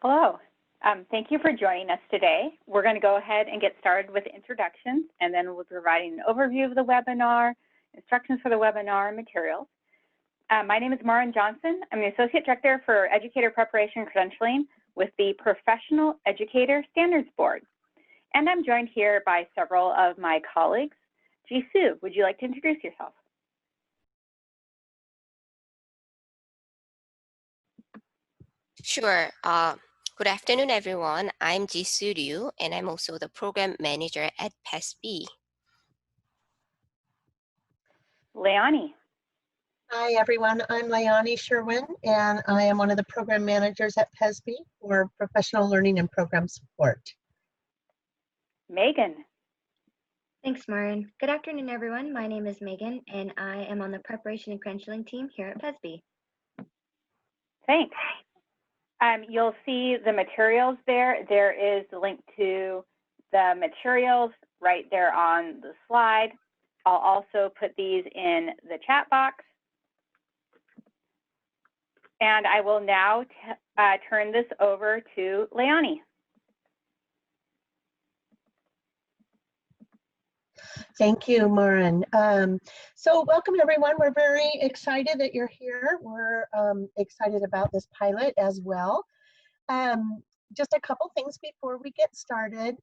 Hello. Thank you for joining us today. We're going to go ahead and get started with introductions, and then we'll be providing an overview of the webinar, instructions for the webinar, and materials. My name is Maureen Johnson. I'm the Associate Director for Educator Preparation and Credentialing with the Professional Educator Standards Board. And I'm joined here by several of my colleagues. Jisoo, would you like to introduce yourself? Sure. Good afternoon, everyone. I'm Jisoo Ryu, and I'm also the Program Manager at PESB. Leonie. Hi, everyone. I'm Leonie Sherwin, and I am one of the Program Managers at PESB for Professional Learning and Program Support. Megan. Thanks, Maureen. Good afternoon, everyone. My name is Megan, and I am on the Preparation and Credentialing team here at PESB. Thanks. You'll see the materials there. There is the link to the materials right there on the slide. I'll also put these in the chat box. And I will now turn this over to Leonie. Thank you, Maureen. So welcome, everyone. We're very excited that you're here. We're excited about this pilot as well. Just a couple things before we get started.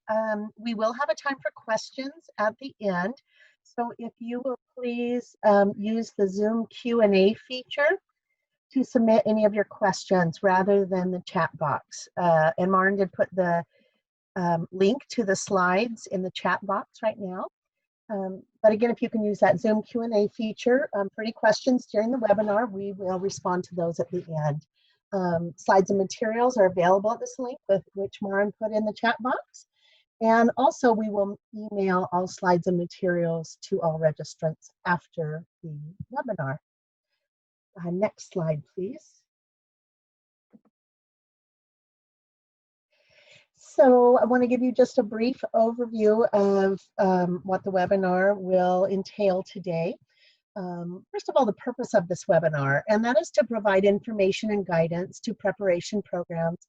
We will have a time for questions at the end. So if you will please use the Zoom Q&A feature to submit any of your questions rather than the chat box. And Maureen did put the link to the slides in the chat box right now. But again, if you can use that Zoom Q&A feature for any questions during the webinar, we will respond to those at the end. Slides and materials are available at this link, with which Maureen put in the chat box. And also, we will email all slides and materials to all registrants after the webinar. Next slide, please. So I want to give you just a brief overview of what the webinar will entail today. First of all, the purpose of this webinar, and that is to provide information and guidance to preparation programs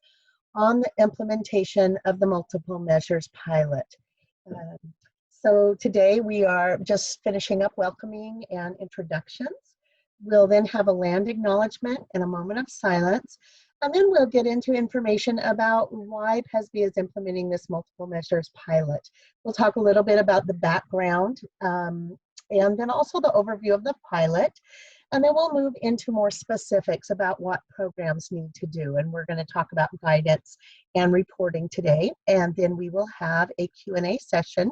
on the implementation of the multiple measures pilot. So today we are just finishing up welcoming and introductions. We'll then have a land acknowledgement and a moment of silence. And then we'll get into information about why PESB is implementing this multiple measures pilot. We'll talk a little bit about the background and then also the overview of the pilot. And then we'll move into more specifics about what programs need to do. And we're going to talk about guidance and reporting today. And then we will have a Q&A session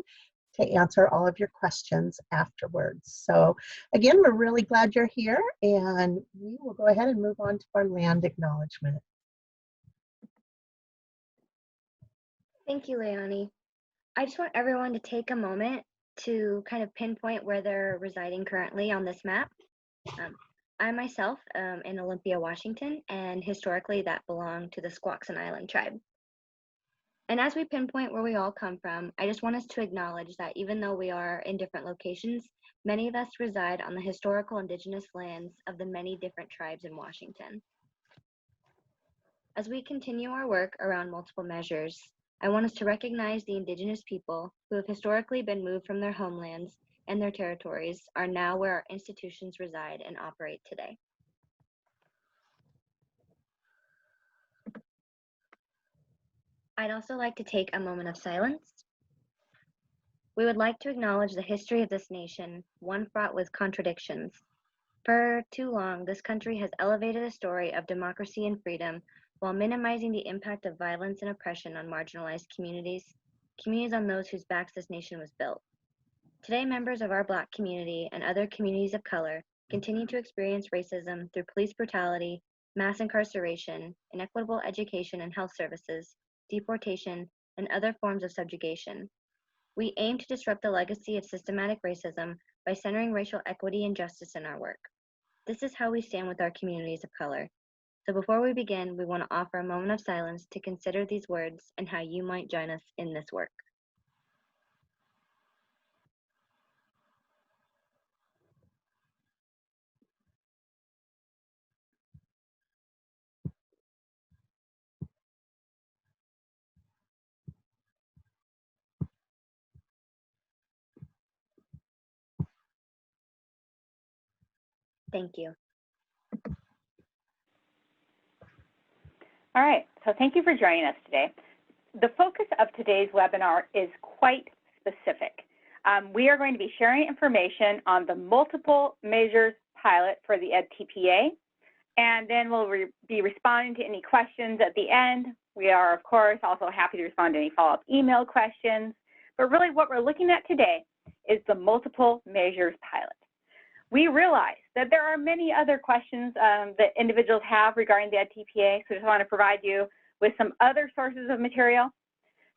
to answer all of your questions afterwards. So again, we're really glad you're here, and we will go ahead and move on to our land acknowledgement. Thank you, Leonie. I just want everyone to take a moment to kind of pinpoint where they're residing currently on this map. I myself am in Olympia, Washington, and historically that belonged to the Squaxin Island tribe. And as we pinpoint where we all come from, I just want us to acknowledge that even though we are in different locations, many of us reside on the historical indigenous lands of the many different tribes in Washington. As we continue our work around multiple measures, I want us to recognize the indigenous people who have historically been moved from their homelands and their territories are now where our institutions reside and operate today. I'd also like to take a moment of silence. We would like to acknowledge the history of this nation, one fraught with contradictions. For too long, this country has elevated a story of democracy and freedom while minimizing the impact of violence and oppression on marginalized communities on those whose backs this nation was built. Today, members of our Black community and other communities of color continue to experience racism through police brutality, mass incarceration, inequitable education and health services, deportation, and other forms of subjugation. We aim to disrupt the legacy of systematic racism by centering racial equity and justice in our work. This is how we stand with our communities of color. So before we begin, we want to offer a moment of silence to consider these words and how you might join us in this work. Thank you. All right, so thank you for joining us today. The focus of today's webinar is quite specific. We are going to be sharing information on the multiple measures pilot for the EdTPA, and then we'll be responding to any questions at the end. We are, of course, also happy to respond to any follow-up email questions, but really what we're looking at today is the multiple measures pilot. We realize that there are many other questions that individuals have regarding the EdTPA, so just want to provide you with some other sources of material.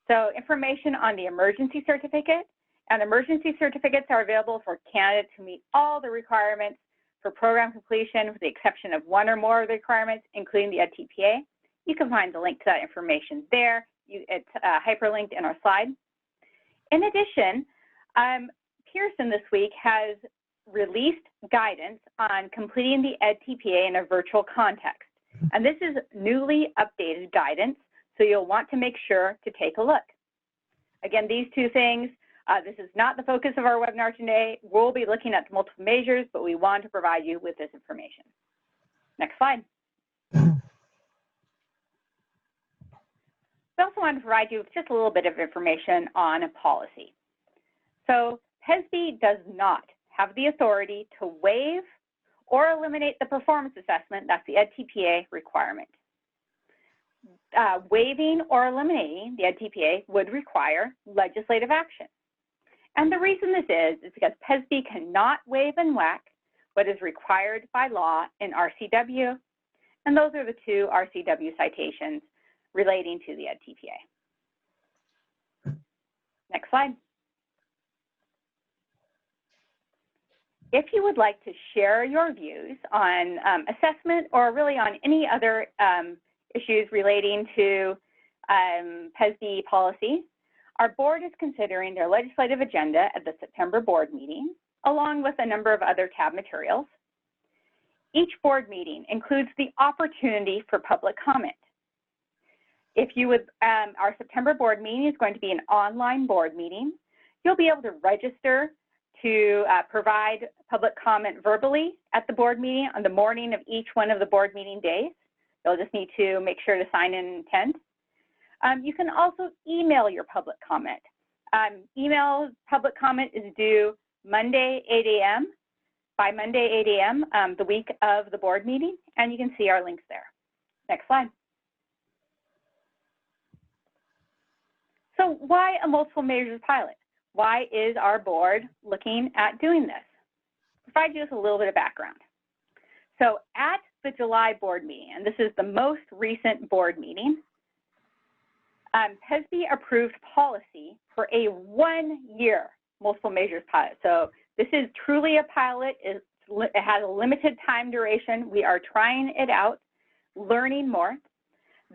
So information on the emergency certificate, and emergency certificates are available for candidates who meet all the requirements for program completion with the exception of one or more of the requirements, including the EdTPA. You can find the link to that information there. It's hyperlinked in our slide. In addition, Pearson this week has released guidance on completing the EdTPA in a virtual context. And this is newly updated guidance, so you'll want to make sure to take a look. Again, these two things, this is not the focus of our webinar today. We'll be looking at multiple measures, but we want to provide you with this information. Next slide. We also want to provide you with just a little bit of information on a policy. So PESB does not have the authority to waive or eliminate the performance assessment. That's the EdTPA requirement. Waiving or eliminating the EdTPA would require legislative action. And the reason this is because PESB cannot waive and whack what is required by law in RCW, and those are the two RCW citations relating to the EdTPA. Next slide. If you would like to share your views on assessment or really on any other issues relating to PESB policy, our board is considering their legislative agenda at the September board meeting, along with a number of other tab materials. Each board meeting includes the opportunity for public comment. If you would, our September board meeting is going to be an online board meeting. You'll be able to register to provide public comment verbally at the board meeting on the morning of each one of the board meeting days. You'll just need to make sure to sign in and attend. You can also email your public comment. Email public comment is due Monday, 8 a.m. By Monday, 8 a.m., the week of the board meeting, and you can see our links there. Next slide. So why a multiple measures pilot? Why is our board looking at doing this? Provide you with a little bit of background. So at the July board meeting, and this is the most recent board meeting, PESB approved policy for a 1-year multiple measures pilot. So this is truly a pilot. It has a limited time duration. We are trying it out, learning more.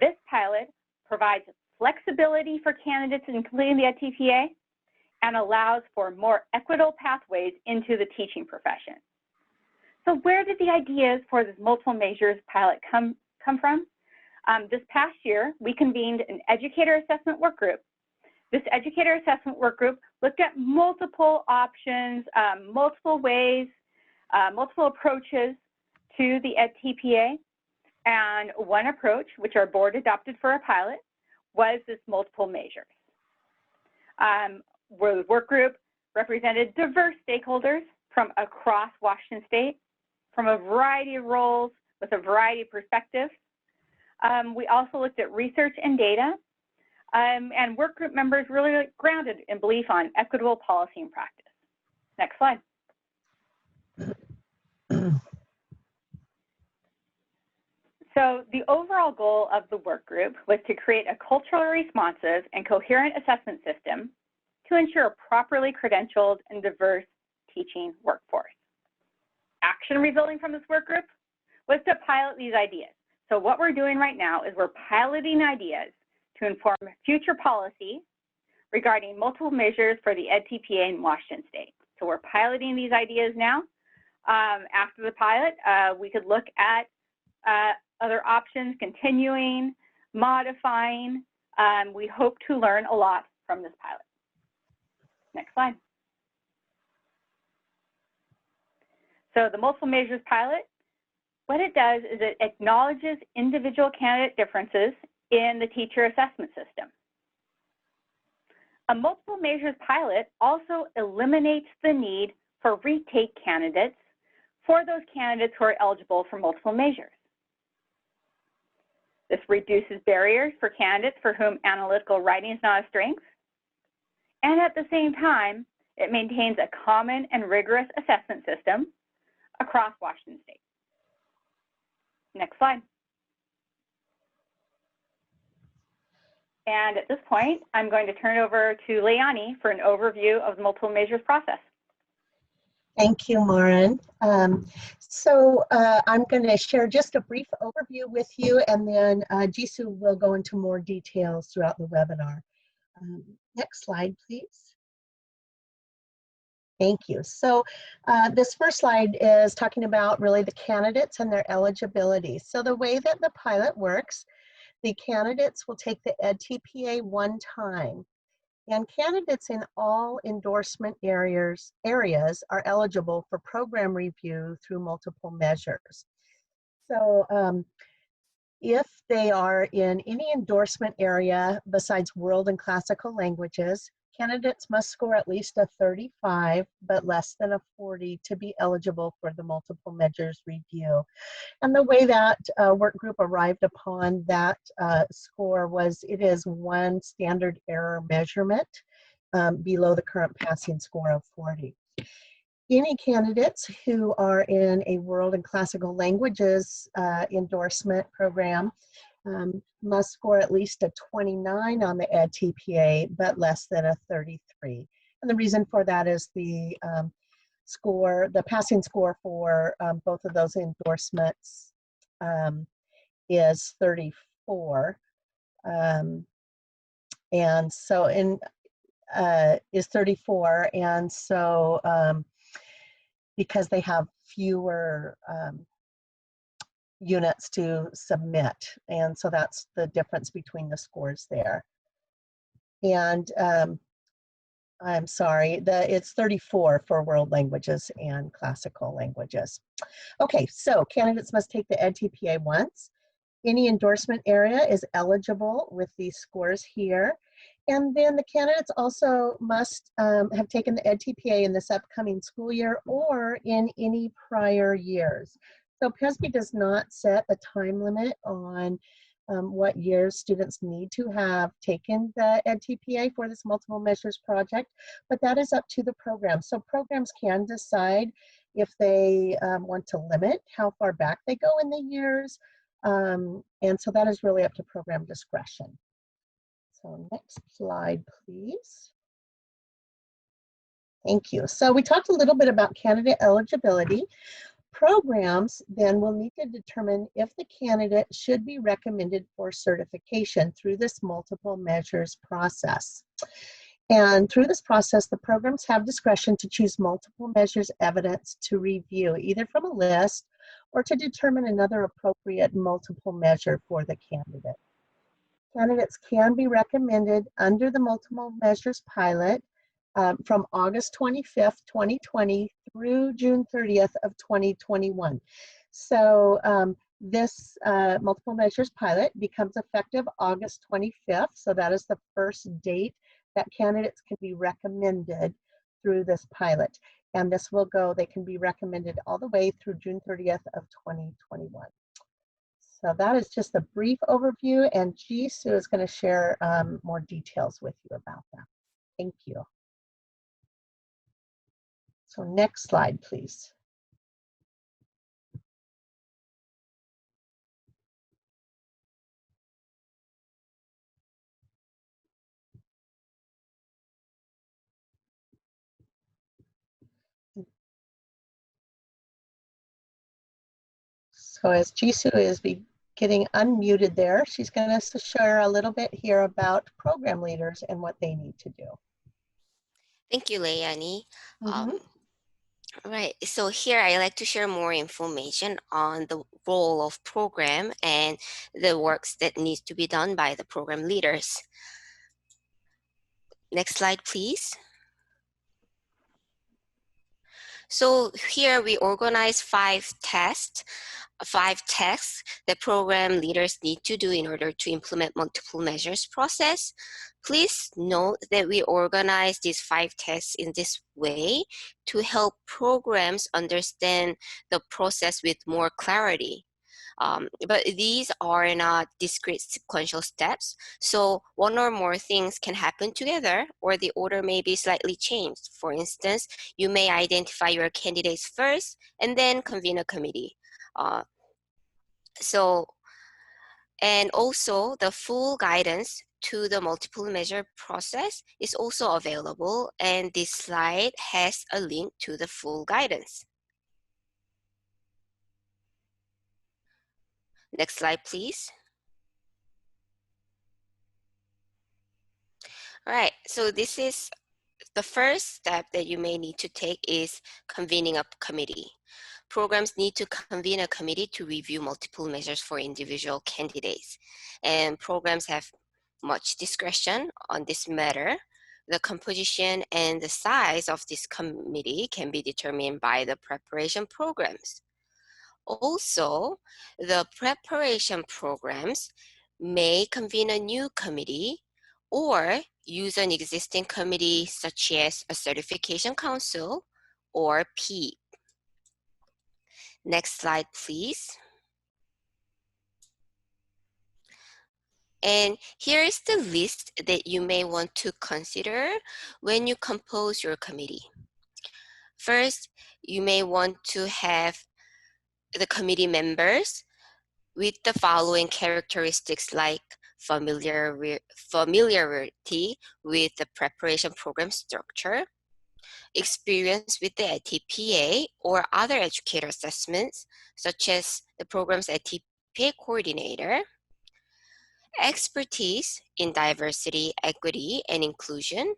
This pilot provides flexibility for candidates in completing the EdTPA and allows for more equitable pathways into the teaching profession. So where did the ideas for this multiple measures pilot come from? This past year, we convened an educator assessment work group. This educator assessment work group looked at multiple options, multiple ways, multiple approaches to the EdTPA. And one approach, which our board adopted for a pilot, was this multiple measures. Where the work group represented diverse stakeholders from across Washington State, from a variety of roles with a variety of perspectives. We also looked at research and data, and work group members really grounded in belief on equitable policy and practice. Next slide. So the overall goal of the work group was to create a culturally responsive and coherent assessment system to ensure a properly credentialed and diverse teaching workforce. Action resulting from this work group was to pilot these ideas. So what we're doing right now is we're piloting ideas to inform future policy regarding multiple measures for the EdTPA in Washington State. So we're piloting these ideas now. After the pilot, we could look at other options, continuing, modifying. We hope to learn a lot from this pilot. Next slide. So the multiple measures pilot, what it does is it acknowledges individual candidate differences in the teacher assessment system. A multiple measures pilot also eliminates the need for retake candidates for those candidates who are eligible for multiple measures. This reduces barriers for candidates for whom analytical writing is not a strength, and at the same time, it maintains a common and rigorous assessment system across Washington State. Next slide. And at this point, I'm going to turn it over to Leilani for an overview of the multiple measures process. Thank you, Maren. I'm going to share just a brief overview with you, and then Jisoo will go into more details throughout the webinar. Next slide, please. Thank you. So this first slide is talking about really the candidates and their eligibility. So the way that the pilot works, the candidates will take the EdTPA one time, and candidates in all endorsement areas are eligible for program review through multiple measures. So if they are in any endorsement area besides world and classical languages, candidates must score at least a 35, but less than a 40 to be eligible for the multiple measures review. And the way that work group arrived upon that score was it is one standard error measurement below the current passing score of 40. Any candidates who are in a world and classical languages endorsement program must score at least a 29 on the EdTPA, but less than a 33. And the reason for that is the the passing score for both of those endorsements is 34. And so is 34. And so because they have fewer units to submit. And so that's the difference between the scores there. And I'm sorry, it's 34 for world languages and classical languages. Okay, so candidates must take the EdTPA once. Any endorsement area is eligible with these scores here. And then the candidates also must have taken the EdTPA in this upcoming school year or in any prior years. So PESB does not set a time limit on what years students need to have taken the EdTPA for this multiple measures project, but that is up to the program. So programs can decide if they want to limit how far back they go in the years, and so that is really up to program discretion. So next slide, please. Thank you. So we talked a little bit about candidate eligibility. Programs then will need to determine if the candidate should be recommended for certification through this multiple measures process. And through this process, the programs have discretion to choose multiple measures evidence to review, either from a list or to determine another appropriate multiple measure for the candidate. Candidates can be recommended under the multiple measures pilot from August 25th, 2020 through June 30th of 2021. So this multiple measures pilot becomes effective August 25th. So that is the first date that candidates can be recommended through this pilot. And this will go, they can be recommended all the way through June 30th of 2021. So that is just a brief overview, and Jisoo is going to share more details with you about that. Thank you. So next slide, please. So as Jisoo is getting unmuted there, she's going to share a little bit here about program leaders and what they need to do. Thank you, Leilani. Right, so here I like to share more information on the role of program and the works that needs to be done by the program leaders. Next slide, please. So here we organize five tasks that program leaders need to do in order to implement multiple measures process. Please note that we organize these 5 tasks in this way to help programs understand the process with more clarity. But these are not discrete sequential steps, so one or more things can happen together, or the order may be slightly changed. For instance, you may identify your candidates first and then convene a committee. And also the full guidance to the multiple measure process is also available, and this slide has a link to the full guidance. Next slide, please. All right, so this is the first step that you may need to take is convening a committee. Programs need to convene a committee to review multiple measures for individual candidates, and programs have much discretion on this matter. The composition and the size of this committee can be determined by the preparation programs. Also, the preparation programs may convene a new committee or use an existing committee such as a certification council or P. Next slide, please. And here is the list that you may want to consider when you compose your committee. First, you may want to have the committee members with the following characteristics like familiarity with the preparation program structure, experience with the ATPA or other educator assessments, such as the program's ATPA coordinator, expertise in diversity, equity, and inclusion,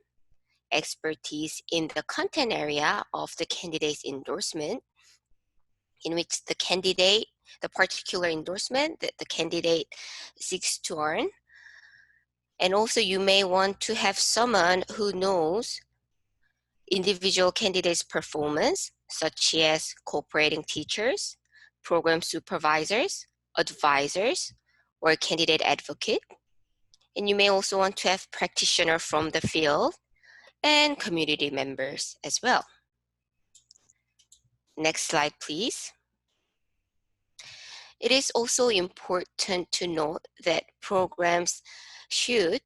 expertise in the content area of the candidate's endorsement, in which the particular endorsement that the candidate seeks to earn. And also you may want to have someone who knows individual candidates' performance, such as cooperating teachers, program supervisors, advisors, or candidate advocate. And you may also want to have practitioners from the field and community members as well. Next slide, please. It is also important to note that programs should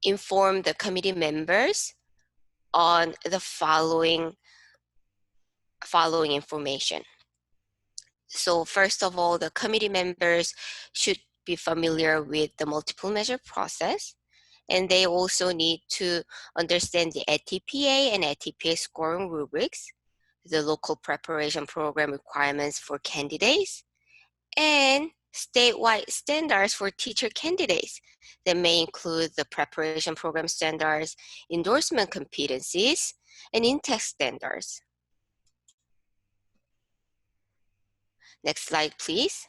inform the committee members on the following information. So first of all, the committee members should be familiar with the multiple measure process, and they also need to understand the ATPA and ATPA scoring rubrics, the local preparation program requirements for candidates, and statewide standards for teacher candidates that may include the preparation program standards, endorsement competencies, and in-text standards. Next slide, please.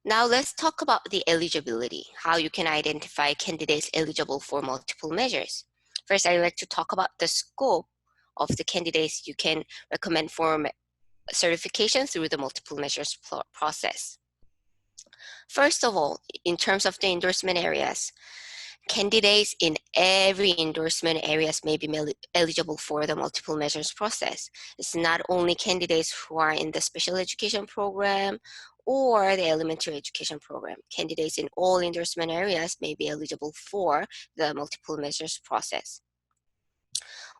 Now let's talk about the eligibility, how you can identify candidates eligible for multiple measures. First, I'd like to talk about the scope of the candidates you can recommend for certification through the multiple measures process. First of all, in terms of the endorsement areas, candidates in every endorsement areas may be eligible for the multiple measures process. It's not only candidates who are in the special education program or the elementary education program. Candidates in all endorsement areas may be eligible for the multiple measures process.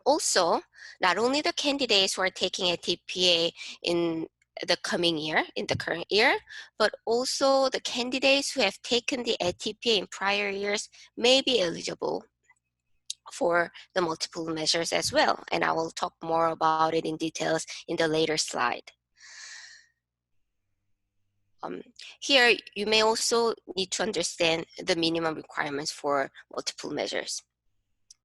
Also, not only the candidates who are taking a TPA in the coming year, in the current year, but also the candidates who have taken the ATPA in prior years may be eligible for the multiple measures as well. And I will talk more about it in details in the later slide. Here, you may also need to understand the minimum requirements for multiple measures.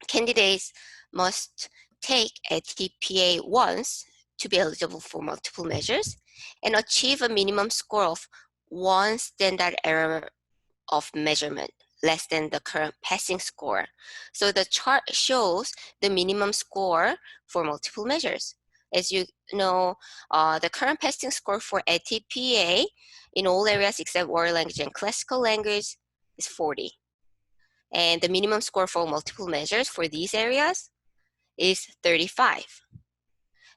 Candidates must take a TPA once to be eligible for multiple measures and achieve a minimum score of 1 standard error of measurement, less than the current passing score. So the chart shows the minimum score for multiple measures. As you know, the current passing score for ATPA in all areas except world language and classical language is 40. And the minimum score for multiple measures for these areas is 35.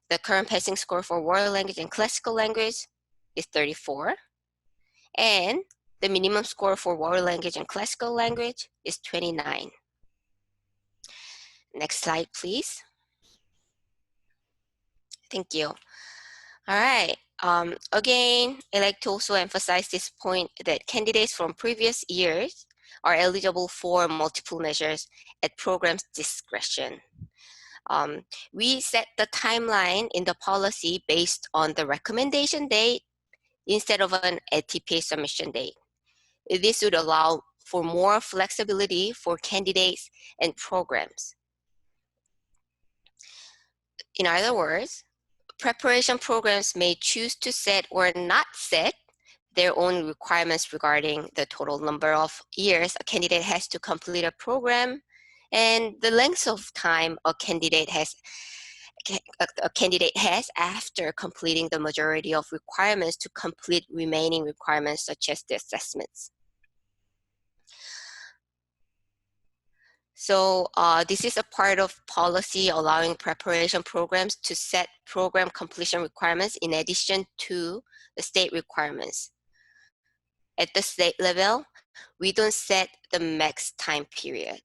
The current passing score for world language and classical language is 34. And the minimum score for world language and classical language is 29. Next slide, please. Thank you. All right. Again, I'd like to also emphasize this point that candidates from previous years are eligible for multiple measures at program's discretion. We set the timeline in the policy based on the recommendation date instead of an ATPA submission date. This would allow for more flexibility for candidates and programs. In other words, preparation programs may choose to set or not set their own requirements regarding the total number of years a candidate has to complete a program and the length of time a candidate has after completing the majority of requirements to complete remaining requirements such as the assessments. So this is a part of policy allowing preparation programs to set program completion requirements in addition to the state requirements. At the state level, we don't set the max time period.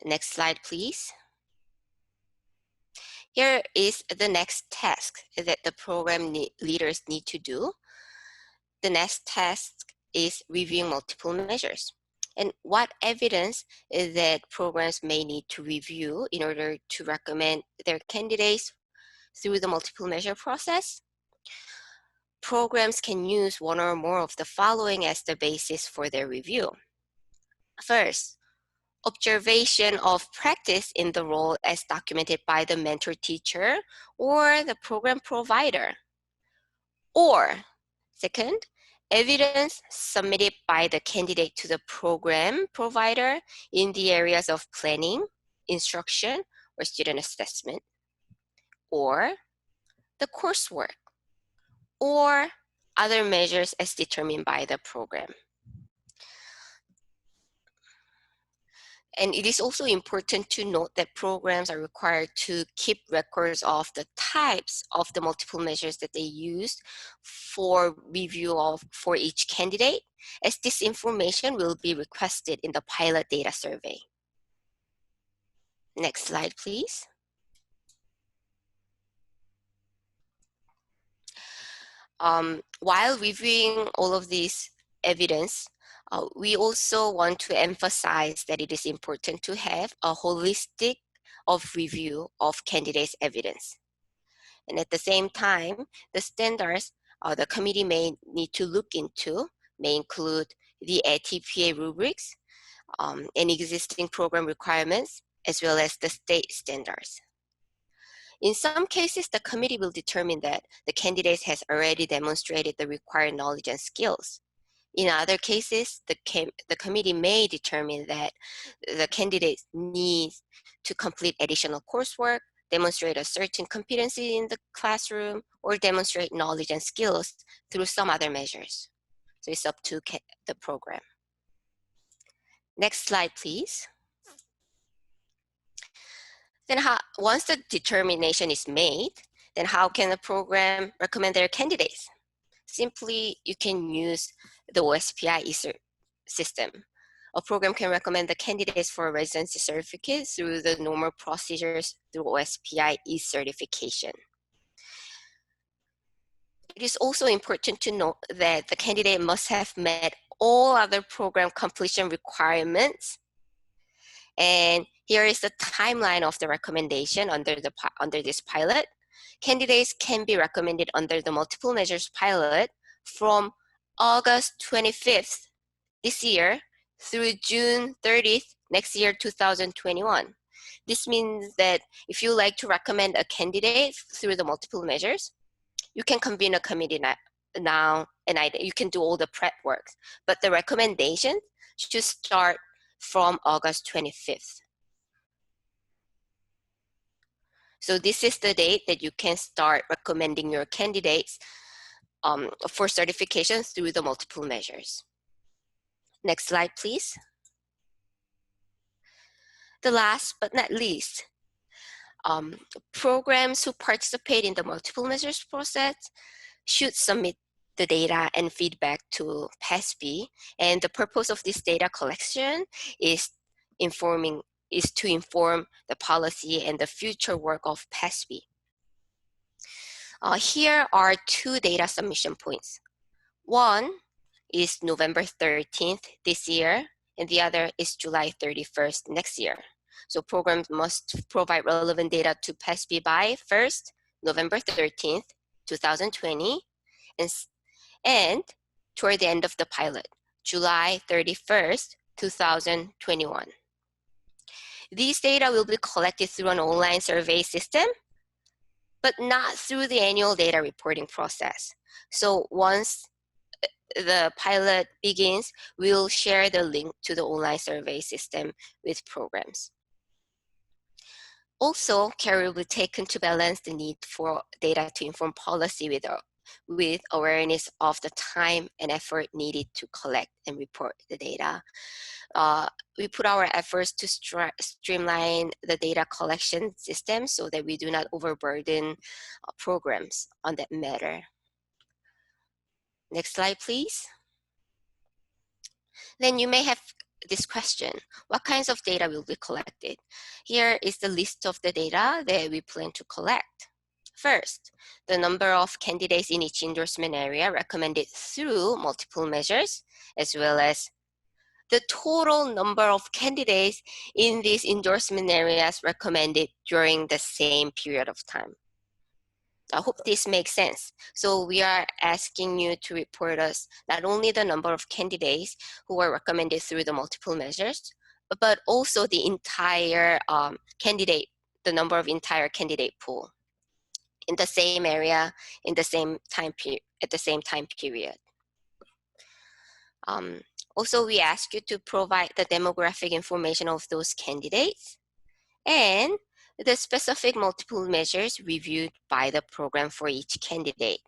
Next slide, please. Here is the next task that the program leaders need to do. The next task is reviewing multiple measures. And what evidence is that programs may need to review in order to recommend their candidates through the multiple measure process? Programs can use one or more of the following as the basis for their review. First, observation of practice in the role as documented by the mentor teacher or the program provider. Or, second, evidence submitted by the candidate to the program provider in the areas of planning, instruction, or student assessment, or the coursework, or other measures as determined by the program. And it is also important to note that programs are required to keep records of the types of the multiple measures that they use for review for each candidate, as this information will be requested in the pilot data survey. Next slide, please. While reviewing all of this evidence, we also want to emphasize that it is important to have a holistic review of candidates' evidence. And at the same time, the standards the committee may need to look into may include the ATPA rubrics and existing program requirements, as well as the state standards. In some cases, the committee will determine that the candidate has already demonstrated the required knowledge and skills. In other cases, the committee may determine that the candidate needs to complete additional coursework, demonstrate a certain competency in the classroom, or demonstrate knowledge and skills through some other measures. So it's up to the program. Next slide, please. Then once the determination is made, then how can the program recommend their candidates? Simply, you can use the OSPI system. A program can recommend the candidates for a residency certificate through the normal procedures through OSPI e-certification. It is also important to note that the candidate must have met all other program completion requirements. And here is the timeline of the recommendation under this pilot. Candidates can be recommended under the multiple measures pilot from August 25th this year through June 30th next year, 2021. This means that if you like to recommend a candidate through the multiple measures, you can convene a committee now and you can do all the prep work. But the recommendation should start from August 25th. So this is the date that you can start recommending your candidates for certification through the multiple measures. Next slide, please. The last but not least, programs who participate in the multiple measures process should submit the data and feedback to PASB. And the purpose of this data collection is to inform the policy and the future work of PASB. Here are 2 data submission points. One is November 13th this year, and the other is July 31st next year. So programs must provide relevant data to PASB by first, November 13th, 2020, and toward the end of the pilot, July 31st, 2021. These data will be collected through an online survey system, but not through the annual data reporting process. So once the pilot begins, we'll share the link to the online survey system with programs. Also, care will be taken to balance the need for data to inform policy with awareness of the time and effort needed to collect and report the data. We put our efforts to streamline the data collection system so that we do not overburden programs on that matter. Next slide, please. Then you may have this question: what kinds of data will be collected? Here is the list of the data that we plan to collect. First, the number of candidates in each endorsement area recommended through multiple measures, as well as the total number of candidates in these endorsement areas recommended during the same period of time. I hope this makes sense. So we are asking you to report us not only the number of candidates who were recommended through the multiple measures, but also the entire the number of entire candidate pool in the same area, in the same time period, at the same time period. Also, we ask you to provide the demographic information of those candidates and the specific multiple measures reviewed by the program for each candidate.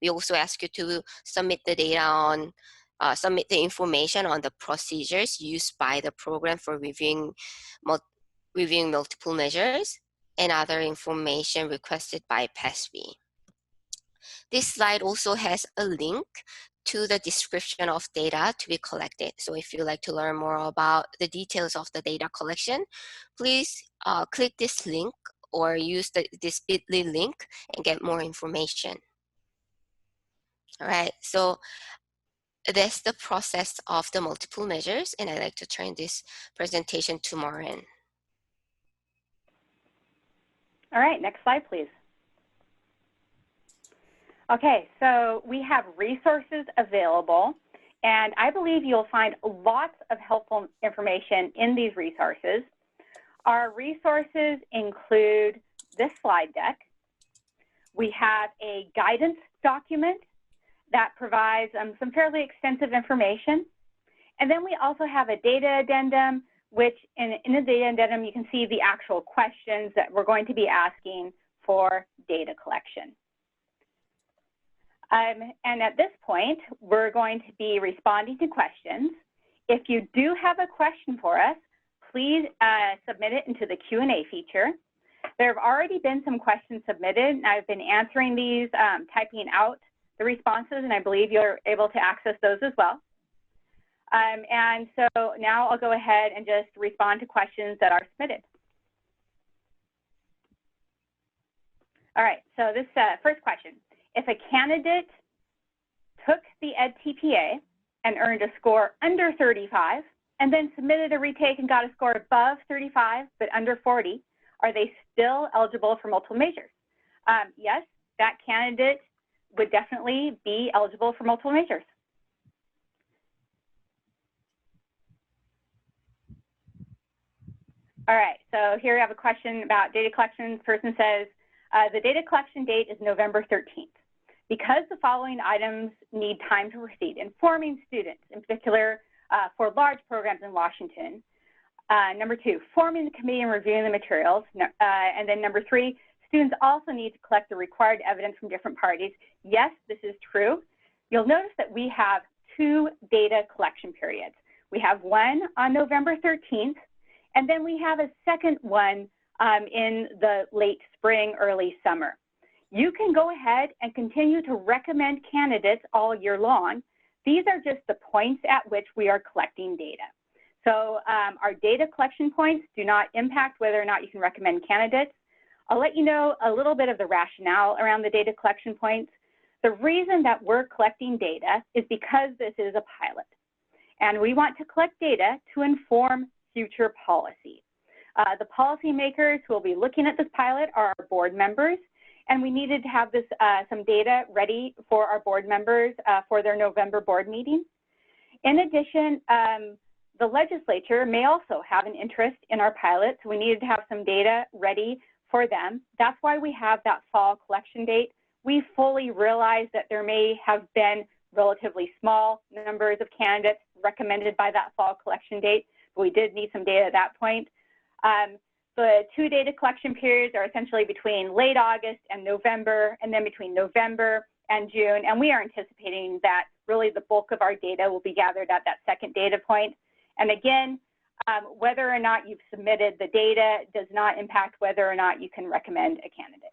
We also ask you to submit the data on, submit the information on the procedures used by the program for reviewing multiple measures and other information requested by PASB. This slide also has a link to the description of data to be collected. So if you'd like to learn more about the details of the data collection, please click this link or use this bit.ly link and get more information. All right, so that's the process of the multiple measures, and I'd like to turn this presentation to Maureen. All right, next slide, please. Okay, so we have resources available, and I believe you'll find lots of helpful information in these resources. Our resources include this slide deck. We have a guidance document that provides some fairly extensive information. And then we also have a data addendum, which in the data addendum, you can see the actual questions that we're going to be asking for data collection. And at this point, we're going to be responding to questions. If you do have a question for us, please submit it into the Q&A feature. There have already been some questions submitted, and I've been answering these, typing out the responses, and I believe you're able to access those as well. And so now I'll go ahead and just respond to questions that are submitted. All right, so this first question. If a candidate took the EdTPA and earned a score under 35 and then submitted a retake and got a score above 35 but under 40, are they still eligible for multiple measures? Yes, that candidate would definitely be eligible for multiple measures. All right, so here we have a question about data collection. The person says, the data collection date is November 13th. Because the following items need time to proceed, informing students, in particular for large programs in Washington, Number 2, forming the committee and reviewing the materials. And then number 3, students also need to collect the required evidence from different parties. Yes, this is true. You'll notice that we have 2 data collection periods. We have one on November 13th, and then we have a second one in the late spring, early summer. You can go ahead and continue to recommend candidates all year long. These are just the points at which we are collecting data. So our data collection points do not impact whether or not you can recommend candidates. I'll let you know a little bit of the rationale around the data collection points. The reason that we're collecting data is because this is a pilot, and we want to collect data to inform future policy. The policymakers who will be looking at this pilot are our board members, and we needed to have this, some data ready for our board members for their November board meeting. In addition, the legislature may also have an interest in our pilot, so we needed to have some data ready for them. That's why we have that fall collection date. We fully realize that there may have been relatively small numbers of candidates recommended by that fall collection date, but we did need some data at that point. The 2 data collection periods are essentially between late August and November, and then between November and June, and we are anticipating that really the bulk of our data will be gathered at that second data point. And again, whether or not you've submitted the data does not impact whether or not you can recommend a candidate.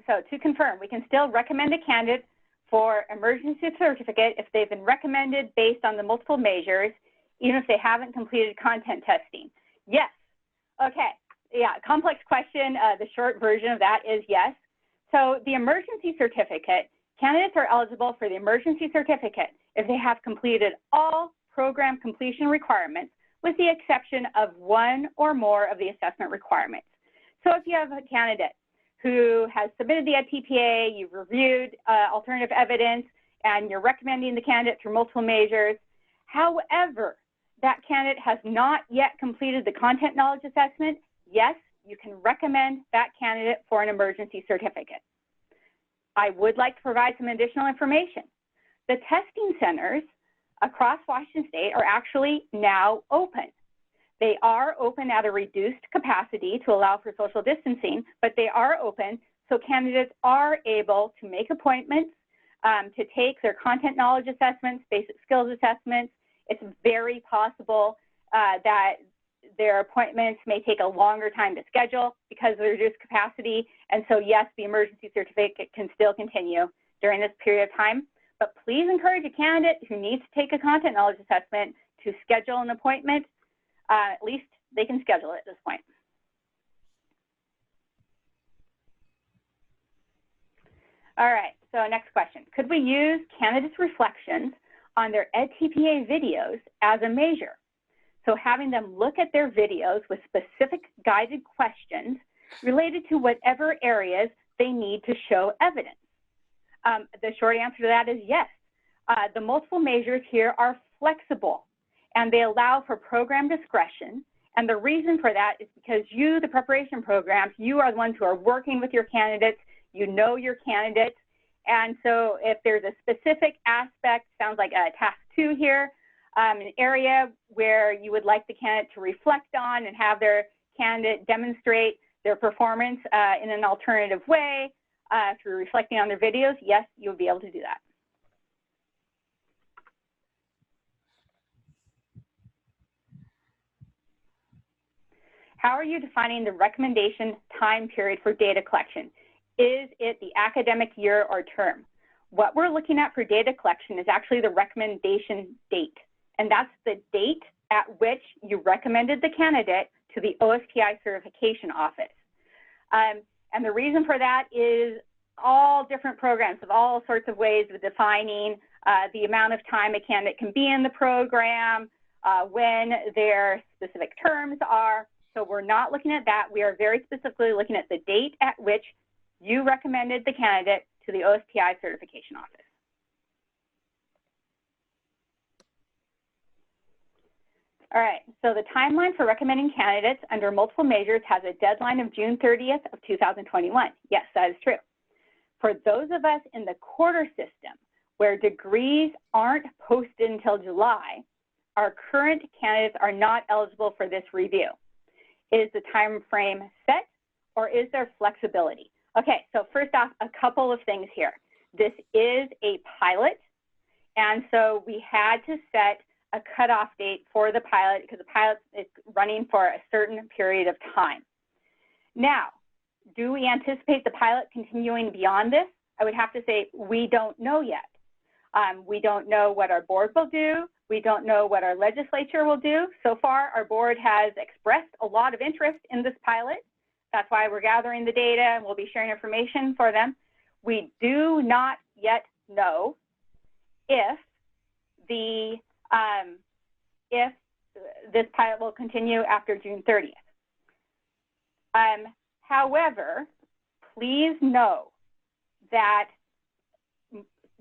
So to confirm, we can still recommend a candidate for emergency certificate if they've been recommended based on the multiple measures, even if they haven't completed content testing. Yes. Okay. Yeah, complex question. The short version of that is yes. So the emergency certificate, candidates are eligible for the emergency certificate if they have completed all program completion requirements, with the exception of one or more of the assessment requirements. So if you have a candidate who has submitted the TPA, you've reviewed alternative evidence, and you're recommending the candidate through multiple measures. However, that candidate has not yet completed the content knowledge assessment, yes, you can recommend that candidate for an emergency certificate. I would like to provide some additional information. The testing centers across Washington State are actually now open. They are open at a reduced capacity to allow for social distancing, but they are open, so candidates are able to make appointments to take their content knowledge assessments, basic skills assessments. It's very possible that their appointments may take a longer time to schedule because of the reduced capacity, and so yes, the emergency certificate can still continue during this period of time. But please encourage a candidate who needs to take a content knowledge assessment to schedule an appointment. At least they can schedule it at this point. All right, so next question. Could we use candidates' reflections on their EdTPA videos as a measure? So having them look at their videos with specific guided questions related to whatever areas they need to show evidence. The short answer to that is yes. The multiple measures here are flexible, and they allow for program discretion. And the reason for that is because you, the preparation programs, you are the ones who are working with your candidates, you know your candidates. And so if there's a specific aspect, sounds like a task 2 here, an area where you would like the candidate to reflect on and have their candidate demonstrate their performance in an alternative way through reflecting on their videos, yes, you'll be able to do that. How are you defining the recommendation time period for data collection? Is it the academic year or term? What we're looking at for data collection is actually the recommendation date, and that's the date at which you recommended the candidate to the OSPI certification office. And the reason for that is all different programs have all sorts of ways of defining the amount of time a candidate can be in the program, when their specific terms are. So we're not looking at that. We are very specifically looking at the date at which you recommended the candidate to the OSPI certification office. All right, so the timeline for recommending candidates under multiple measures has a deadline of June 30th of 2021. Yes, that is true. For those of us in the quarter system where degrees aren't posted until July, our current candidates are not eligible for this review. Is the time frame set, or is there flexibility? Okay, so first off, a couple of things here. This is a pilot, and so we had to set a cutoff date for the pilot because the pilot is running for a certain period of time. Now, do we anticipate the pilot continuing beyond this? I would have to say we don't know yet. We don't know what our board will do. We don't know what our legislature will do. So far, our board has expressed a lot of interest in this pilot. That's why we're gathering the data and we'll be sharing information for them. We do not yet know if this pilot will continue after June 30th. However, please know that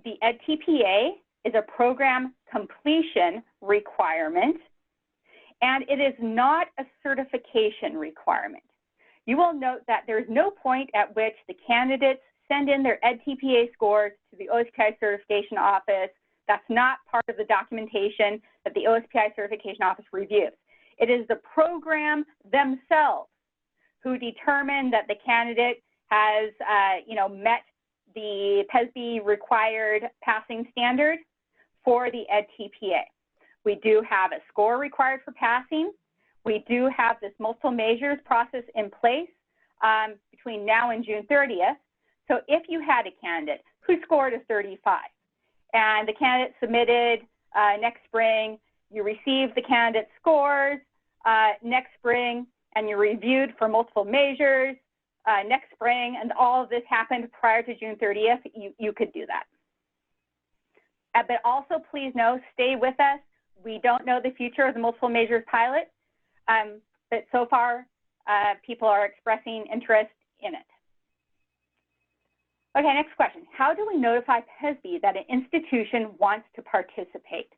the EdTPA is a program completion requirement, and it is not a certification requirement. You will note that there is no point at which the candidates send in their EdTPA scores to the OSPI certification office. That's not part of the documentation that the OSPI certification office reviews. It is the program themselves who determine that the candidate has met the PESB required passing standard for the EdTPA. We do have a score required for passing. We do have this multiple measures process in place between now and June 30th. So if you had a candidate who scored a 35 and the candidate submitted next spring, you received the candidate's scores next spring, and you reviewed for multiple measures next spring, and all of this happened prior to June 30th, you could do that. But also please know, stay with us. We don't know the future of the multiple measures pilot, but so far people are expressing interest in it. Okay, next question. How do we notify PESB that an institution wants to participate?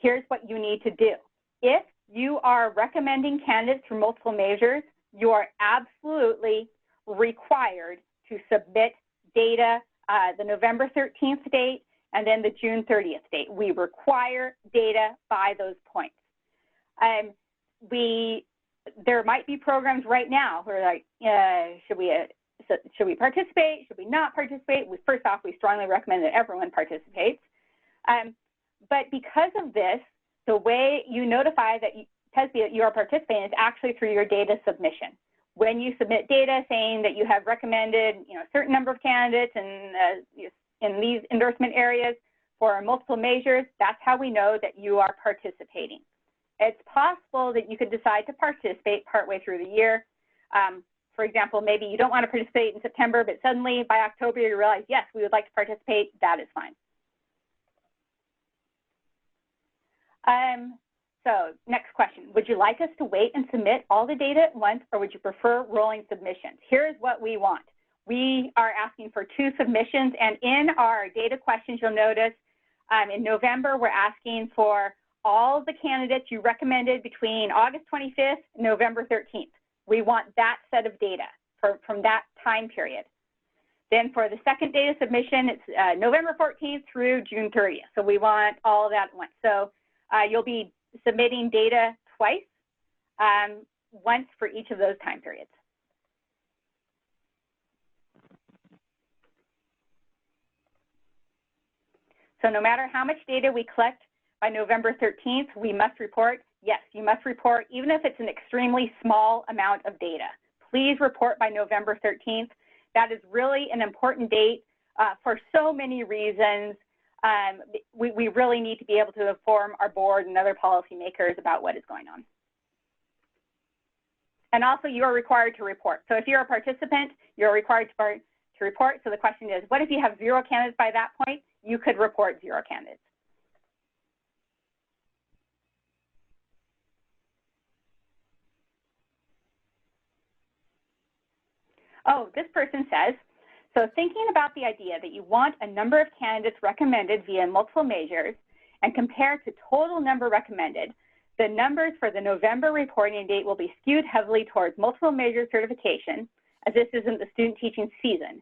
Here's what you need to do. If you are recommending candidates for multiple measures, you are absolutely required to submit data the November 13th date and then the June 30th date. We require data by those points. There might be programs right now where like, should we participate? Should we not participate? First off, we strongly recommend that everyone participates. But because of this, the way you notify that PESB that you are participating is actually through your data submission. When you submit data saying that you have recommended a certain number of candidates in these endorsement areas for multiple measures, that's how we know that you are participating. It's possible that you could decide to participate partway through the year. For example, maybe you don't want to participate in September, but suddenly by October you realize, yes, we would like to participate. That is fine. So next question, would you like us to wait and submit all the data at once, or would you prefer rolling submissions? Here's what we want. We are asking for 2 submissions, and in our data questions, you'll notice in November, we're asking for all of the candidates you recommended between August 25th and November 13th. We want that set of data from that time period. Then for the second data submission, it's November 14th through June 30th. So we want all of that at once. So you'll be submitting data twice, once for each of those time periods. So no matter how much data we collect by November 13th, we must report. Yes, you must report, even if it's an extremely small amount of data. Please report by November 13th. That is really an important date for so many reasons. We really need to be able to inform our board and other policymakers about what is going on. And also, you are required to report. So if you're a participant, you're required to report. So the question is, what if you have 0 candidates by that point? You could report 0 candidates. Oh, this person says, so thinking about the idea that you want a number of candidates recommended via multiple measures and compare to total number recommended, the numbers for the November reporting date will be skewed heavily towards multiple measure certification, as this isn't the student teaching season.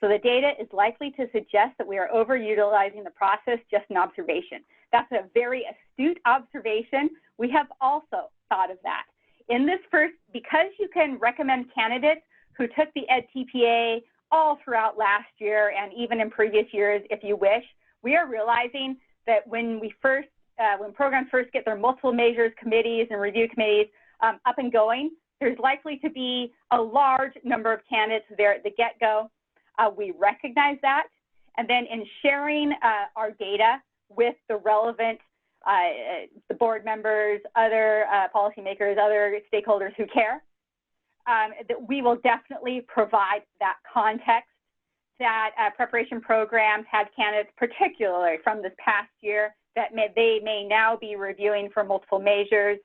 So the data is likely to suggest that we are overutilizing the process, just an observation. That's a very astute observation. We have also thought of that. In this first, because you can recommend candidates who took the EdTPA all throughout last year and even in previous years, if you wish, we are realizing that when programs first get their multiple measures committees and review committees up and going, there's likely to be a large number of candidates there at the get-go. We recognize that. And then in sharing our data with the relevant the board members, other policymakers, other stakeholders who care, that we will definitely provide that context that preparation programs had candidates, particularly from this past year, that they may now be reviewing for multiple measures.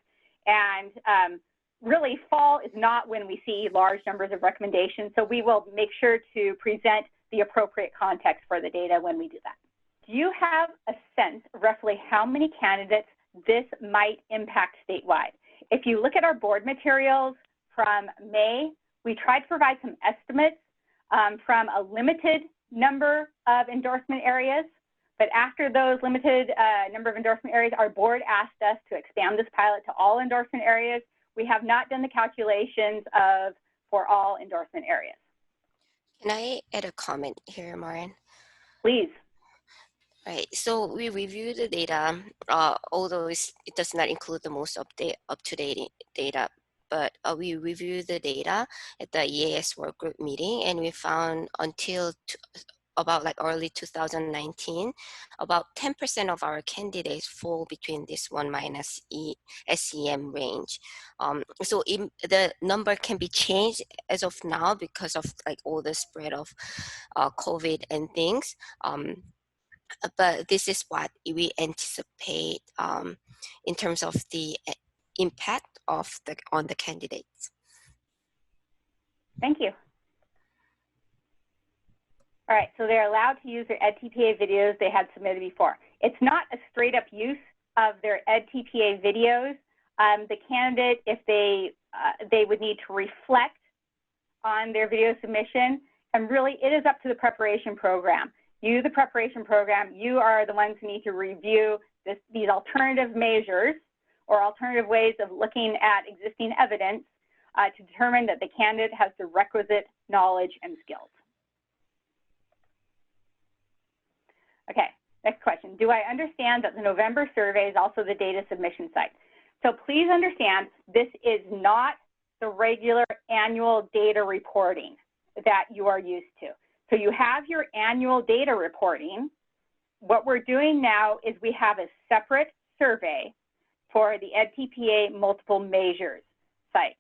And really, fall is not when we see large numbers of recommendations, so we will make sure to present the appropriate context for the data when we do that. Do you have a sense of roughly how many candidates this might impact statewide? If you look at our board materials from May, we tried to provide some estimates from a limited number of endorsement areas, but after those limited number of endorsement areas, our board asked us to expand this pilot to all endorsement areas. We have not done the calculations for all endorsement areas. Can I add a comment here, Maureen? Please. Right, so we reviewed the data, although it does not include the most up-to-date data, but we reviewed the data at the EAS workgroup meeting, and we found until about like early 2019, about 10% of our candidates fall between this 1 minus SEM range. So the number can be changed as of now because of like all the spread of COVID and things. But this is what we anticipate in terms of the impact of on the candidates. Thank you. All right, so they're allowed to use their EdTPA videos they had submitted before. It's not a straight up use of their EdTPA videos. The candidate, if they would need to reflect on their video submission, and really it is up to the preparation program. You, the preparation program, you are the ones who need to review these alternative measures or alternative ways of looking at existing evidence to determine that the candidate has the requisite knowledge and skills. Okay, next question. Do I understand that the November survey is also the data submission site? So please understand, this is not the regular annual data reporting that you are used to. So you have your annual data reporting. What we're doing now is we have a separate survey for the EdTPA multiple measures site,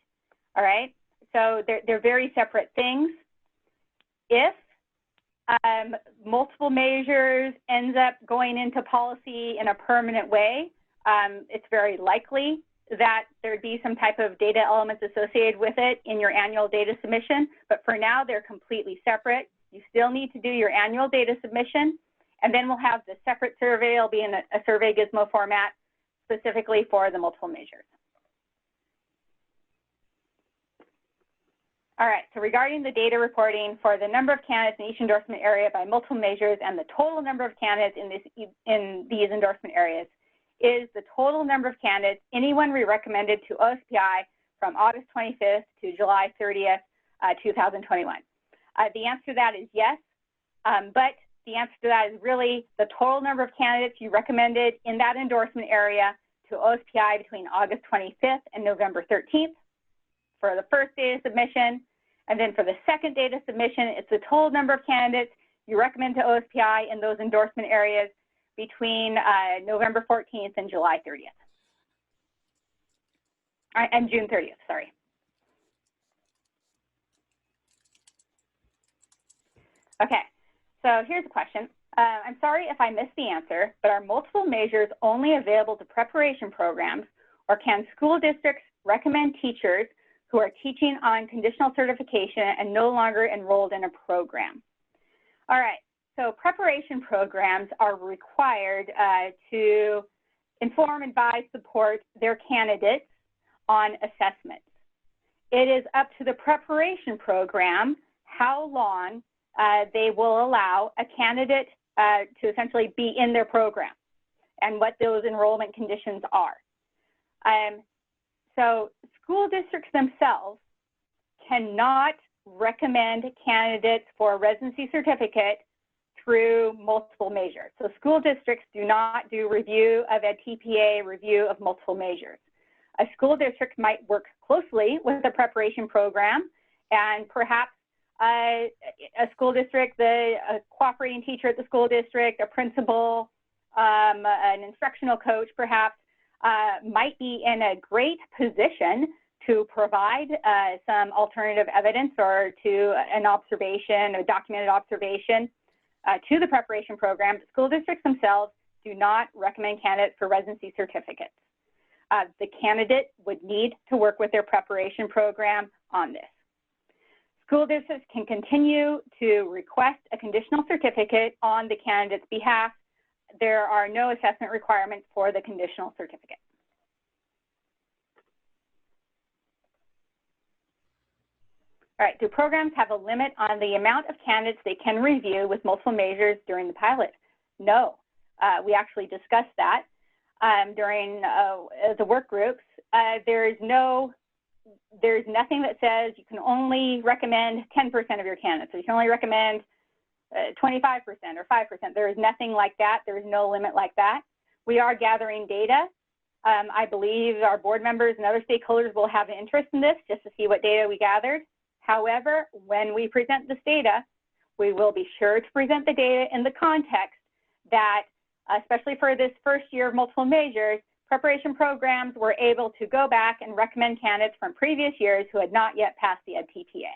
all right? So they're very separate things. If multiple measures ends up going into policy in a permanent way, it's very likely that there'd be some type of data elements associated with it in your annual data submission, but for now they're completely separate. You still need to do your annual data submission, and then we'll have the separate survey. It'll be in a survey gizmo format specifically for the multiple measures. All right, so regarding the data reporting for the number of candidates in each endorsement area by multiple measures and the total number of candidates in these endorsement areas is the total number of candidates anyone we recommended to OSPI from August 25th to July 30th, 2021. The answer to that is yes, but the answer to that is really the total number of candidates you recommended in that endorsement area to OSPI between August 25th and November 13th for the first data submission. And then for the second data submission, it's the total number of candidates you recommend to OSPI in those endorsement areas between November 14th and July 30th. And June 30th, sorry. Okay, so here's a question. I'm sorry if I missed the answer, but are multiple measures only available to preparation programs, or can school districts recommend teachers who are teaching on conditional certification and no longer enrolled in a program? All right, so preparation programs are required to inform, advise, support their candidates on assessments. It is up to the preparation program how long they will allow a candidate to essentially be in their program and what those enrollment conditions are. So school districts themselves cannot recommend candidates for a residency certificate through multiple measures. So school districts do not do review of a TPA, review of multiple measures. A school district might work closely with the preparation program, and perhaps a school district, a cooperating teacher at the school district, a principal, an instructional coach perhaps, might be in a great position to provide some alternative evidence or to an observation, a documented observation to the preparation program. School districts themselves do not recommend candidates for residency certificates. The candidate would need to work with their preparation program on this. School districts can continue to request a conditional certificate on the candidate's behalf. There are no assessment requirements for the conditional certificate. All right, do programs have a limit on the amount of candidates they can review with multiple measures during the pilot? No, we actually discussed that during the work groups. There's nothing that says you can only recommend 10% of your candidates, or you can only recommend 25% or 5%. There is nothing like that. There is no limit like that. We are gathering data. I believe our board members and other stakeholders will have an interest in this just to see what data we gathered. However, when we present this data, we will be sure to present the data in the context that, especially for this first year of multiple measures, preparation programs were able to go back and recommend candidates from previous years who had not yet passed the EdTPA.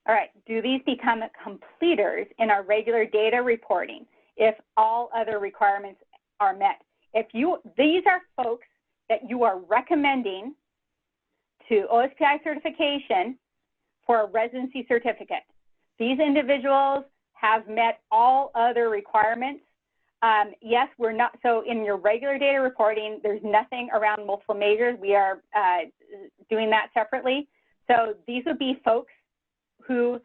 All right, do these become completers in our regular data reporting if all other requirements are met? These are folks that you are recommending to OSPI certification for a residency certificate. These individuals have met all other requirements. Yes, we're not, so in your regular data reporting, there's nothing around multiple measures. We are doing that separately. So these would be folks who,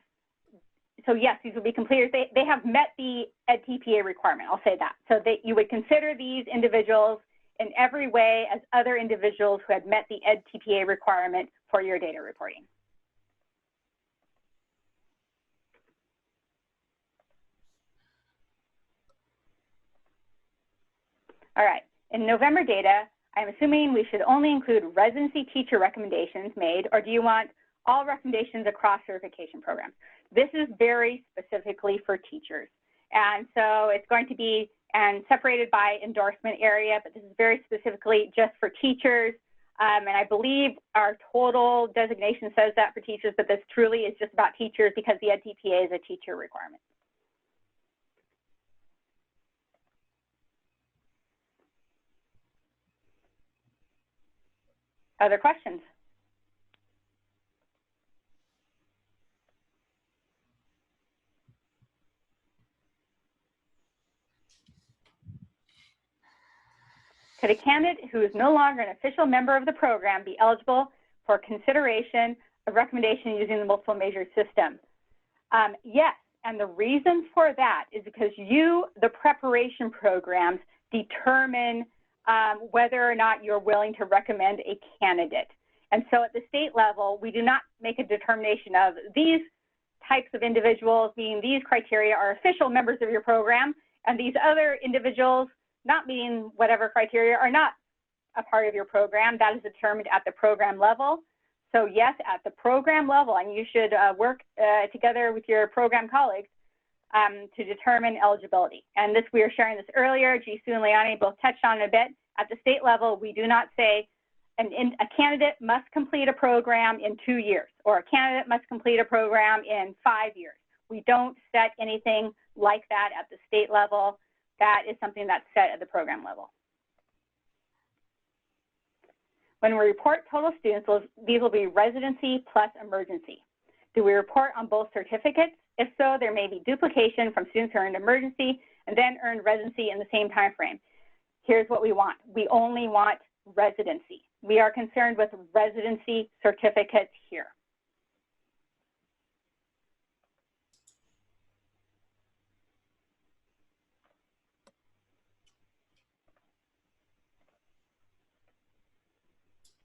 so yes, these would be completers. They have met the EdTPA requirement, I'll say that. So that you would consider these individuals in every way as other individuals who had met the EdTPA requirement for your data reporting. All right, in November data, I'm assuming we should only include residency teacher recommendations made, or do you want all recommendations across certification programs? This is very specifically for teachers. And so it's going to be separated by endorsement area, but this is very specifically just for teachers. And I believe our total designation says that for teachers, but this truly is just about teachers because the EdTPA is a teacher requirement. Other questions? Could a candidate who is no longer an official member of the program be eligible for consideration of recommendation using the multiple measure system? Yes, and the reason for that is because the preparation programs, determine whether or not you're willing to recommend a candidate. And so at the state level, we do not make a determination of these types of individuals, meaning these criteria are official members of your program, and these other individuals not meeting whatever criteria are not a part of your program. That is determined at the program level. So yes, at the program level, and you should work together with your program colleagues to determine eligibility. And this, we were sharing this earlier, Jisoo and Leonie both touched on it a bit. At the state level, we do not say a candidate must complete a program in 2 years, or a candidate must complete a program in 5 years. We don't set anything like that at the state level. That is something that's set at the program level. When we report total students, these will be residency plus emergency. Do we report on both certificates? If so, there may be duplication from students who earned emergency and then earned residency in the same time frame. Here's what we want. We only want residency. We are concerned with residency certificates here.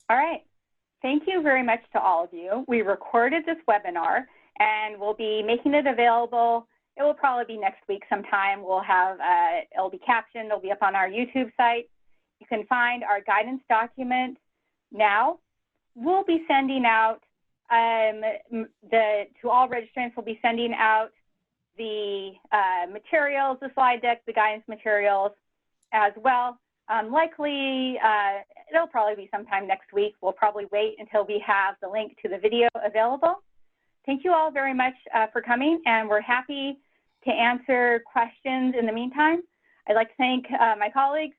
All right. Thank you very much to all of you. We recorded this webinar and we'll be making it available. It will probably be next week sometime. We'll have, it'll be captioned, it'll be up on our YouTube site. You can find our guidance document now. We'll be sending out, to all registrants, we'll be sending out the materials, the slide deck, the guidance materials as well. Likely, it'll probably be sometime next week. We'll probably wait until we have the link to the video available. Thank you all very much for coming, and we're happy to answer questions in the meantime. I'd like to thank my colleagues,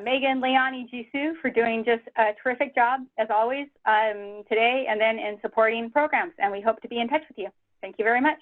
Megan, Leonie, Jisoo, for doing just a terrific job, as always, today and then in supporting programs, and we hope to be in touch with you. Thank you very much.